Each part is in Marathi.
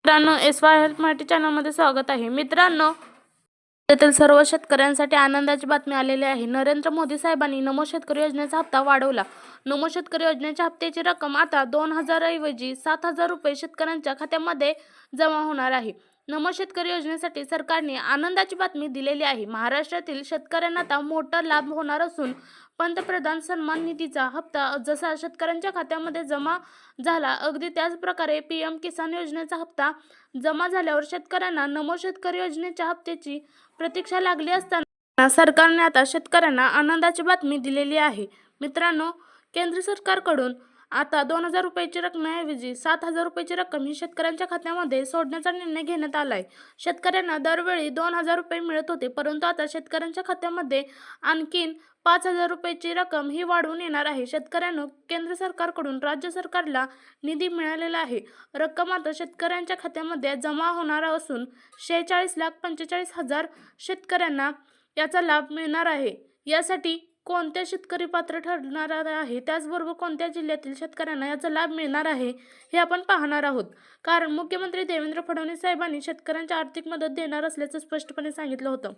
मित्रांनो, एस.वाय हेल्थ मराठी चॅनलमध्ये स्वागत आहे. मित्रांनो, राज्यातील सर्व शेतकऱ्यांसाठी आनंदाची बातमी आलेली आहे. नरेंद्र मोदी साहेबांनी नमो शेतकरी योजनेचा हप्ता वाढवला. नमो शेतकरी योजनेच्या हप्त्याची रक्कम आता 2,000 ऐवजी 7,000 रुपये शेतकऱ्यांच्या खात्यामध्ये जमा होणार आहे. नमो शेतकरी योजनेसाठी सरकारने आनंदाची बातमी दिलेली आहे. महाराष्ट्रातील शेतकऱ्यांना आता मोठा लाभ होणार असून पंतप्रधान सन्मान निधीचा हप्ता जसा शेतकऱ्यांच्या खात्यामध्ये जमा झाला, अगदी त्याच प्रकारे पीएम किसान योजनेचा हप्ता जमा झाल्यावर शेतकऱ्यांना नमो शेतकरी योजनेच्या हप्त्याची प्रतीक्षा लागली असताना सरकारने आता शेतकऱ्यांना आनंदाची बातमी दिलेली आहे. मित्रांनो, केंद्र सरकारकडून आता 2,000 रुपयाची रकमेऐवजी 7,000 रुपयाची रक्कम ही शेतकऱ्यांच्या खात्यामध्ये सोडण्याचा निर्णय घेण्यात आला आहे. शेतकऱ्यांना दरवेळी 2,000 रुपये मिळत होते, परंतु आता शेतकऱ्यांच्या खात्यामध्ये आणखीन 5,000 रुपयाची रक्कम ही वाढवून येणार आहे. शेतकऱ्यांना केंद्र सरकारकडून राज्य सरकारला निधी मिळालेला आहे. रक्कम आता शेतकऱ्यांच्या खात्यामध्ये जमा होणार असून 46,45,000 शेतकऱ्यांना याचा लाभ मिळणार आहे. यासाठी कोणते शेतकरी पात्र ठरणार आहे, त्याचबरोबर कोणत्या जिल्ह्यातील शेतकऱ्यांना याचा लाभ मिळणार आहे, हे आपण पाहणार आहोत. कारण मुख्यमंत्री देवेंद्र फडणवीस साहेबांनी शेतकऱ्यांची आर्थिक मदत देणार असल्याचं स्पष्टपणे सांगितलं होतं.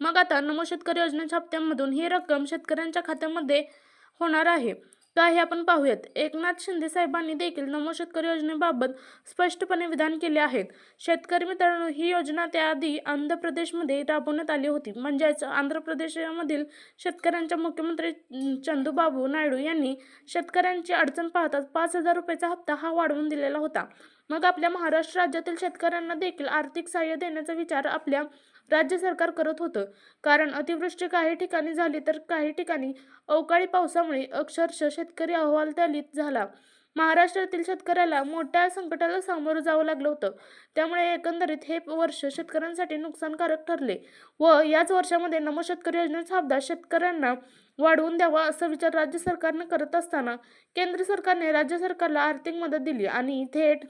मग आता नमो शेतकरी योजनेच्या हप्त्यांमधून ही रक्कम शेतकऱ्यांच्या खात्यामध्ये होणार आहे का, हे आपण पाहूयात. एकनाथ शिंदे साहेबांनी देखील नमो शेतकरी योजनेबाबत स्पष्टपणे विधान केले आहेत. शेतकरी मित्रांनो, ही योजना त्याआधी आंध्र प्रदेशमध्ये राबवण्यात आली होती. म्हणजेच आंध्र प्रदेशमधील शेतकऱ्यांच्या मुख्यमंत्री चंद्रबाबू नायडू यांनी शेतकऱ्यांची अडचण पाहताच 5,000 रुपयाचा हप्ता हा वाढवून दिलेला होता. मग आपल्या महाराष्ट्र राज्यातील शेतकऱ्यांना देखील आर्थिक सहाय्य देण्याचा विचार आपल्या राज्य सरकार करत होतं. कारण अतिवृष्टी काही ठिकाणी झाली तर काही ठिकाणी अवकाळी पावसामुळे अक्षरशः शेतकरी अहवालदित झाला. महाराष्ट्रातील शेतकऱ्याला मोठ्या संकटाला सामोरं जावं लागलं होतं. त्यामुळे एकंदरीत हे वर्ष शेतकऱ्यांसाठी नुकसानकारक ठरले व याच वर्षामध्ये नमो शेतकरी योजनेचा हप्ता शेतकऱ्यांना वाढवून द्यावा असा विचार राज्य सरकारने करत असताना केंद्र सरकारने राज्य सरकारला आर्थिक मदत दिली आणि थेट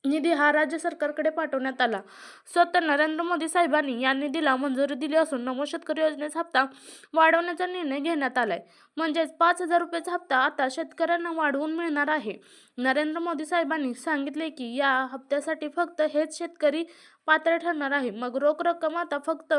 निधी हा राज्य सरकारकडे पाठवण्यात आला. स्वतः नरेंद्र मोदी साहेबांनी या निधीला मंजुरी दिली असून नमो शेतकरी योजनेचा हप्ता वाढवण्याचा निर्णय घेण्यात आलाय. म्हणजेच 5,000 रुपयाचा हप्ता आता शेतकऱ्यांना वाढवून मिळणार आहे. नरेंद्र मोदी साहेबांनी सांगितले की या हप्त्यासाठी फक्त हेच शेतकरी पात्र ठरणार आहे. मग रोख रक्कम आता फक्त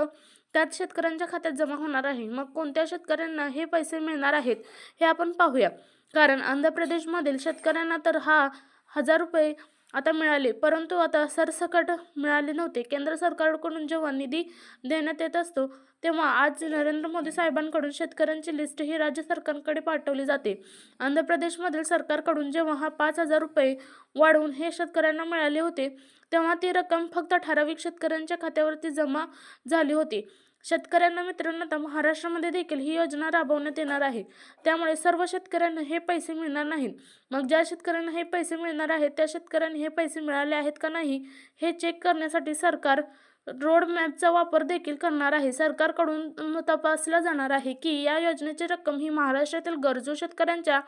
त्याच शेतकऱ्यांच्या खात्यात जमा होणार आहे. मग कोणत्या शेतकऱ्यांना हे पैसे मिळणार आहेत, हे आपण पाहूया. कारण आंध्र प्रदेशमधील शेतकऱ्यांना तर 1,000 रुपये आता मिळाले, परंतु आता सरसकट मिळाले नव्हते. केंद्र सरकारकडून जेव्हा निधी देण्यात येत असतो तेव्हा आज नरेंद्र मोदी साहेबांकडून शेतकऱ्यांची लिस्ट ही राज्य सरकारकडे पाठवली जाते. आंध्र प्रदेशमधील सरकारकडून जेव्हा हा 5,000 रुपये वाढवून हे शेतकऱ्यांना मिळाले होते, तेव्हा ती रक्कम फक्त ठराविक शेतकऱ्यांच्या खात्यावरती जमा झाली होती. शेतकऱ्यांना मित्रांनो, आता महाराष्ट्रामध्ये देखील ही योजना राबवण्यात येणार आहे. त्यामुळे सर्व शेतकऱ्यांना हे पैसे मिळणार नाहीत. मग ज्या शेतकऱ्यांना हे पैसे मिळणार आहेत त्या शेतकऱ्यांनी हे पैसे मिळाले आहेत का नाही हे चेक करण्यासाठी सरकार रोड मॅपचा वापर देखील करणार आहे. सरकारकडून तपासला जाणार आहे की या योजनेची रक्कम ही महाराष्ट्रातील गरजू शेतकऱ्यांच्या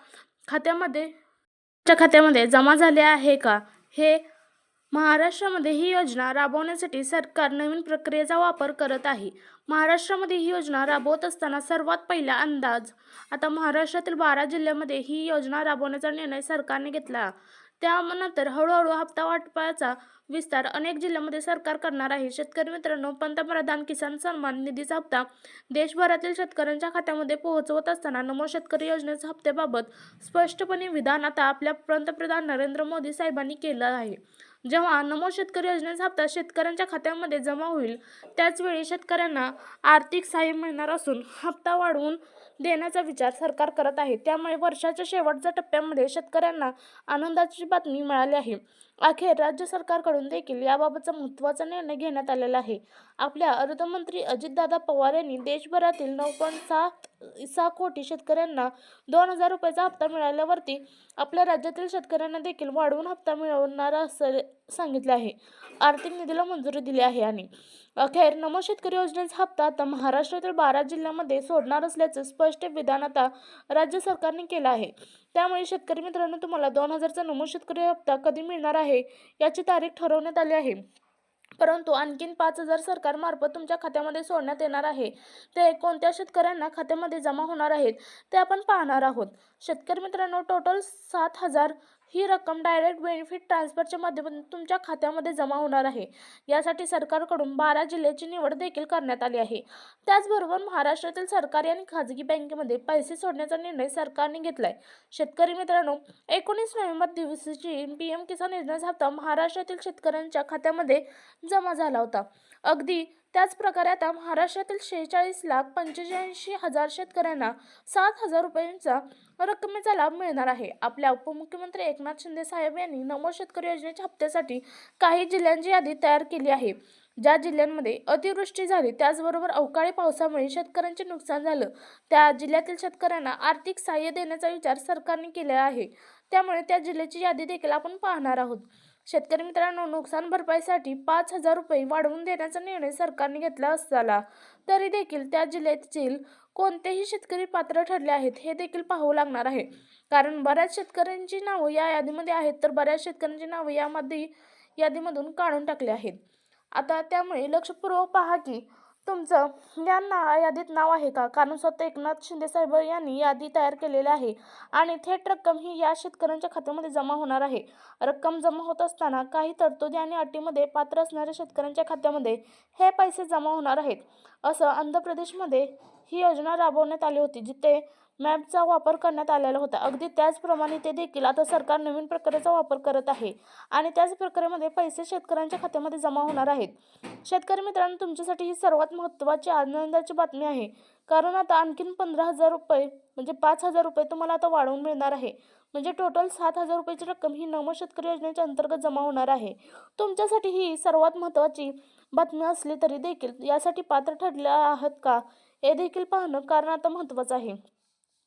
खात्यामध्ये जमा झाले आहे का. हे महाराष्ट्रामध्ये ही योजना राबवण्यासाठी सरकार नवीन प्रक्रियेचा वापर करत आहे. महाराष्ट्रामध्ये ही योजना राबवत असताना सर्वात पहिला अंदाज आता महाराष्ट्रातील 12 जिल्ह्यामध्ये ही योजना राबवण्याचा निर्णय सरकारने घेतला. त्यानंतर हळूहळू हप्ता वाटपाचा विस्तार अनेक जिल्ह्यांमध्ये सरकार करणार आहे. शेतकरी मित्रांनो, पंतप्रधान किसान सन्मान निधीचा हप्ता देशभरातील शेतकऱ्यांच्या खात्यामध्ये पोहोचवत असताना नमो शेतकरी योजनेच्या हप्त्याबाबत स्पष्टपणे विधान आता आपल्या पंतप्रधान नरेंद्र मोदी साहेबांनी केलं आहे. जेव्हा नमो शेतकरी योजनेचा हप्ता शेतकऱ्यांच्या खात्यामध्ये जमा होईल त्याचवेळी शेतकऱ्यांना आर्थिक सहाय्य मिळणार असून हप्ता वाढवून देण्याचा विचार सरकार करत आहे. त्यामुळे वर्षाच्या शेवटच्या टप्प्यामध्ये शेतकऱ्यांना आनंदाची बातमी मिळाली आहे. अखेर राज्य सरकारकडून देखील याबाबतचा महत्त्वाचा निर्णय घेण्यात आलेला आहे. आपल्या अर्थमंत्री अजितदादा पवार यांनी देशभरातील 9.6 कोटी शेतकऱ्यांना 2,000 रुपयाचा हप्ता मिळाल्यावरती आपल्या राज्यातील शेतकऱ्यांना देखील वाढवून हप्ता मिळवणार असं सांगितले आहे. आर्थिक निधीला मंजुरी दिली आहे आणि अखेर नमो शेतकरी योजनेचा हप्ता आता महाराष्ट्रातील 12 जिल्ह्यांमध्ये सोडणार असल्याचं स्पष्ट विधान आता राज्य सरकारने केलं आहे. त्यामुळे शेतकरी मित्रांनो, तुम्हाला 2,000चा नमो शेतकरी हप्ता कधी मिळणार आहे याची तारीख ठरवण्यात आली आहे. परंतु आणखीन 5,000 सरकारमार्फत तुमच्या खात्यामध्ये सोडण्यात येणार आहे. ते कोणत्या शेतकऱ्यांना खात्यामध्ये जमा होणार आहेत ते आपण पाहणार आहोत. शेतकरी मित्रांनो, टोटल 7,000 ही रक्कम डायरेक्ट बेनिफिट ट्रान्सफरच्या माध्यमातून तुमच्या खात्यामध्ये जमा होणार आहे। यासाठी सरकारकडून 12 जिल्ह्याची निवड देखील करण्यात आली आहे। त्याचबरोबर महाराष्ट्रातील सरकारी आणि खाजगी बँकेमध्ये पैसे सोडण्याचा निर्णय सरकारने घेतलाय। शेतकरी मित्रांनो, 19 नोव्हेंबर दिवशी PM किसान योजनेचा हप्ता महाराष्ट्रातील शेतकऱ्यांच्या खात्यामध्ये जमा झाला होता। अगदी त्याच प्रकारे आता महाराष्ट्रातील 46,85,000 शेतकऱ्यांना 7,000 रुपयांचा रकमेचा लाभ मिळणार आहे। आपल्या उपमुख्यमंत्री एकनाथ शिंदे साहेब यांनी नमो शेतकरी योजनेच्या हप्त्यासाठी काही जिल्ह्यांची यादी तयार केली आहे। ज्या जिल्ह्यांमध्ये अतिवृष्टी झाली, त्याचबरोबर अवकाळी पावसामुळे शेतकऱ्यांचे नुकसान झालं, त्या जिल्ह्यातील शेतकऱ्यांना आर्थिक सहाय्य देण्याचा विचार सरकारने केलेला आहे। त्यामुळे त्या जिल्ह्याची यादी देखील आपण पाहणार आहोत। शेतकरी मित्रांनो, नुकसान भरपाईसाठी 5,000 रुपये वाढवून देण्याचा निर्णय सरकारने घेतला असला तरी देखील त्या जिल्ह्यातील कोणतेही शेतकरी पात्र ठरले आहेत हे देखील पाहावं लागणार आहे। कारण बऱ्याच शेतकऱ्यांची नावं या यादीमध्ये आहेत, तर बऱ्याच शेतकऱ्यांची नावं यादीमधून काढून टाकली आहेत। आता त्यामुळे लक्षपूर्वक पहा की तुमचं यादीत नाव आहे का, कारण स्वतः एकनाथ शिंदे साहेब यांनी यादी तयार केलेली आहे आणि थेट रक्कम ही या शेतकऱ्यांच्या खात्यामध्ये जमा होणार आहे। रक्कम जमा होत असताना काही तरतुदी आणि अटीमध्ये पात्र असणाऱ्या शेतकऱ्यांच्या खात्यामध्ये हे पैसे जमा होणार आहेत। असं आंध्र प्रदेशमध्ये ही योजना राबवण्यात आली होती, जिथे मॅपचा वापर करण्यात आलेला होता। अगदी त्याचप्रमाणे ते देखील आता सरकार नवीन प्रकाराचा वापर करत आहे आणि त्याच प्रकारामध्ये पैसे शेतकऱ्यांच्या खात्यामध्ये जमा होणार आहेत। शेतकरी मित्रांनो, तुमच्यासाठी ही सर्वात महत्त्वाची आनंदाची बातमी आहे, कारण आता आणखीन 15,000 रुपये म्हणजे 5,000 रुपये तुम्हाला आता वाढवून मिळणार आहे। म्हणजे टोटल 7,000 रुपयाची रक्कम ही नमो शेतकरी योजनेच्या अंतर्गत जमा होणार आहे। तुमच्यासाठी ही सर्वात महत्त्वाची बातमी असली तरी देखील यासाठी पात्र ठरले आहात का हे देखील पाहणं कारण आता महत्त्वाचं आहे।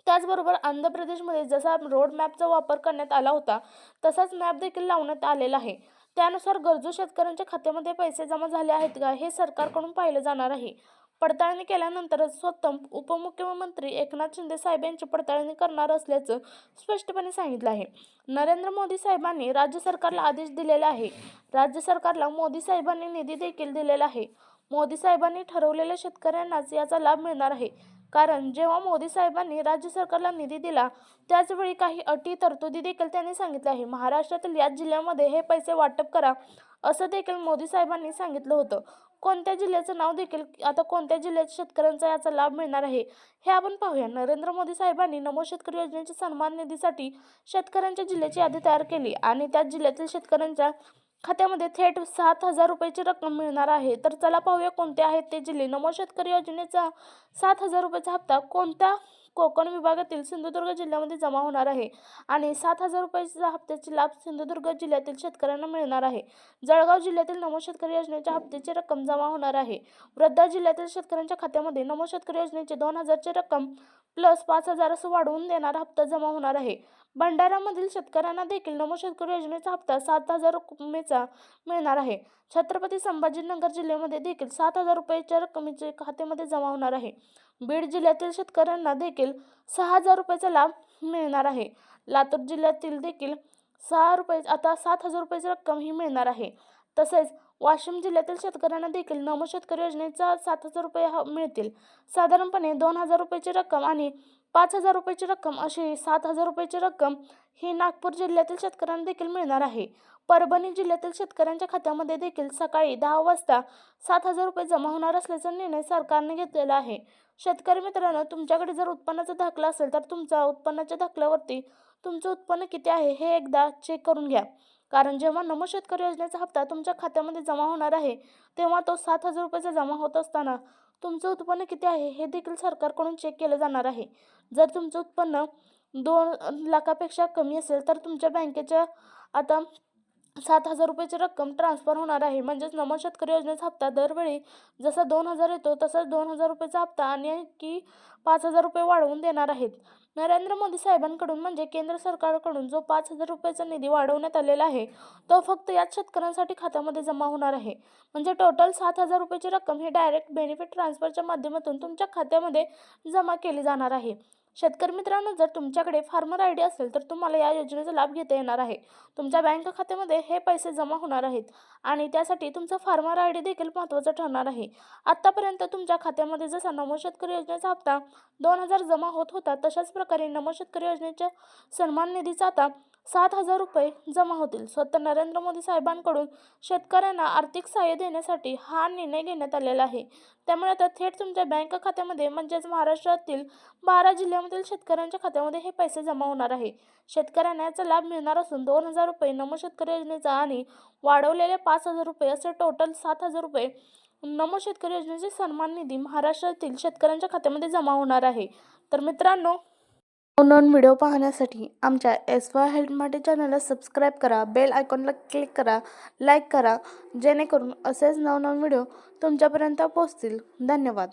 त्याचबरोबर आंध्र प्रदेशमध्ये जसा रोड मॅपचा वापर करण्यात आला होता, तसाच मॅप देखील लावण्यात आलेला आहे। त्यानुसार गरजू शेतकऱ्यांच्या खात्यामध्ये पैसे जमा झाले आहेत का हे सरकारकडून पाहिलं जाणार आहे। पडताळणी केल्यानंतरच स्वतः उपमुख्यमंत्री एकनाथ शिंदे साहेब यांची पडताळणी करणार असल्याचं स्पष्टपणे सांगितलं आहे। नरेंद्र मोदी साहेबांनी राज्य सरकारला आदेश दिलेला आहे। राज्य सरकारला मोदी साहेबांनी निधी देखील दिलेला आहे। मोदी साहेबांनी ठरवलेल्या शेतकऱ्यांनाच याचा लाभ मिळणार आहे, कारण जेव्हा मोदी साहेबांनी राज्य सरकारला निधी दिला त्याचवेळी काही अटी तरतुदी देखील त्यांनी सांगितल्या आहे। महाराष्ट्रातील याच जिल्ह्यामध्ये हे पैसे वाटप करा असं देखील मोदी साहेबांनी सांगितलं होतं। कोणत्या जिल्ह्याचं नाव देखील आता कोणत्या जिल्ह्याच्या शेतकऱ्यांचा याचा लाभ मिळणार आहे हे आपण पाहूया। नरेंद्र मोदी साहेबांनी नमो शेतकरी योजनेच्या सन्मान निधीसाठी शेतकऱ्यांच्या जिल्ह्याची यादी तयार केली आणि त्याच जिल्ह्यातील शेतकऱ्यांच्या खात्यामध्ये थेट 7,000 रुपयाची रक्कम मिळणार आहे। तर चला पाहूया कोणते आहेत ते जिल्हे। नमो शेतकरी योजनेचा 7,000 रुपयाचा हप्ता कोणत्या कोकण विभागातील सिंधुदुर्ग जिल्ह्यामध्ये जमा होणार आहे आणि 7,000 रुपयाचा हप्त्याची लाभ सिंधुदुर्ग जिल्ह्यातील शेतकऱ्यांना मिळणार आहे। जळगाव जिल्ह्यातील नमो शेतकरी योजनेच्या हप्त्याची रक्कम जमा होणार आहे। वर्धा जिल्ह्यातील शेतकऱ्यांच्या खात्यामध्ये नमो शेतकरी योजनेचे 2,000ची रक्कम प्लस 5,000 असं वाढवून देणारा हप्ता जमा होणार आहे। भंडारामधील शेतकऱ्यांना देखील नमो शेतकरी योजनेचा हप्ता 7,000 रुपयेचा मिळणार आहे। छत्रपती संभाजीनगर जिल्ह्यामध्ये देखील 7,000 रुपयाच्या रकमेचे खात्यामध्ये जमा होणार आहे। बीड जिल्ह्यातील शेतकऱ्यांना देखील 6,000 रुपयाचा लाभ मिळणार आहे। लातूर जिल्ह्यातील देखील 7,000 रुपयाची रक्कम ही मिळणार आहे। तसेच वाशिम जिल्ह्यातील शेतकऱ्यांना देखील नमो शेतकरी योजनेचा 7,000 रुपये मिळतील। साधारणपणे 2,000 रुपयाची रक्कम आणि 5,000 रुपयाची रक्कम अशी 7,000 रुपयाची रक्कम ही नागपूर जिल्ह्यातील शेतकऱ्यांना देखील मिळणार आहे। परभणी जिल्ह्यातील शेतकऱ्यांच्या खात्यामध्ये देखील सकाळी 10 वाजता 7,000 रुपये जमा होणार असल्याचा निर्णय सरकारने घेतलेला आहे। शेतकरी मित्रांनो, तुमच्याकडे जर उत्पन्नाचा दाखला असेल तर तुमचा उत्पन्नाच्या दाखल्यावरती तुमचं उत्पन्न किती आहे हे एकदा चेक करून घ्या, कारण जेव्हा नमो शेतकरी योजनेचा हप्ता तुमच्या खात्यामध्ये जमा होणार आहे तेव्हा तो 7,000 रुपयाचा जमा होत असताना तुमचं उत्पन्न किती आहे हे देखील सरकारकडून चेक केलं जाणार आहे। जर तुमचं उत्पन्न 2 लाखापेक्षा कमी असेल तर तुमच्या बँकेच्या आता 7,000 रुपयाची रक्कम ट्रान्सफर होणार आहे। म्हणजेच नमो शेतकरी योजनेचा हप्ता दरवेळी जसा 2,000 येतो तसाच 2,000 रुपयाचा हप्ता आणि की 5,000 रुपये वाढवून देणार आहेत। नरेंद्र मोदी साहेबांकडून म्हणजे केंद्र सरकारकडून जो 5,000 रुपयाचा निधी वाढवण्यात आलेला आहे तो फक्त याच शेतकऱ्यांसाठी खात्यामध्ये जमा होणार आहे। म्हणजे टोटल 7,000 रुपयाची रक्कम ही डायरेक्ट बेनिफिट ट्रान्सफरच्या माध्यमातून तुमच्या खात्यामध्ये जमा केली जाणार आहे। शेतकरी मित्रांनो, जर तुमच्याकडे फार्मर आय डी असेल तर तुम्हाला या योजनेचा लाभ घेता येणार आहे। तुमच्या बँक खात्यामध्ये हे पैसे जमा होणार आहेत आणि त्यासाठी तुमचा फार्मर आय डी देखील महत्त्वाचा ठरणार आहे। आत्तापर्यंत तुमच्या खात्यामध्ये जसा नमो शेतकरी योजनेचा हप्ता 2,000 जमा होत होता, तशाच प्रकारे नमो शेतकरी योजनेच्या सन्मान निधीचा आता 7,000 रुपये जमा होतील. स्वतः नरेंद्र मोदी साहेबांकडून शेतकऱ्यांना आर्थिक सहाय्य देण्यासाठी हा निर्णय घेण्यात आलेला आहे. त्यामुळे आता थेट तुमच्या बँक खात्यामध्ये म्हणजेच महाराष्ट्रातील 12 जिल्ह्यामधील शेतकऱ्यांच्या खात्यामध्ये हे पैसे जमा होणार आहे. शेतकऱ्यांना याचा लाभ मिळणार असून 2,000 रुपये नमो शेतकरी योजनेचा आणि वाढवलेले 5,000 रुपये असे टोटल 7,000 रुपये नमो शेतकरी योजनेचे सन्मान निधी महाराष्ट्रातील शेतकऱ्यांच्या खात्यामध्ये जमा होणार आहे. तर मित्रांनो, नवनवीन व्हिडिओ पाहण्यासाठी आमच्या SY हेल्प मराठी चॅनलला सबस्क्राईब करा, बेल आयकॉनला क्लिक करा, लाईक करा, जेणेकरून असेच नवनवीन व्हिडिओ तुमच्यापर्यंत पोहोचतील. धन्यवाद.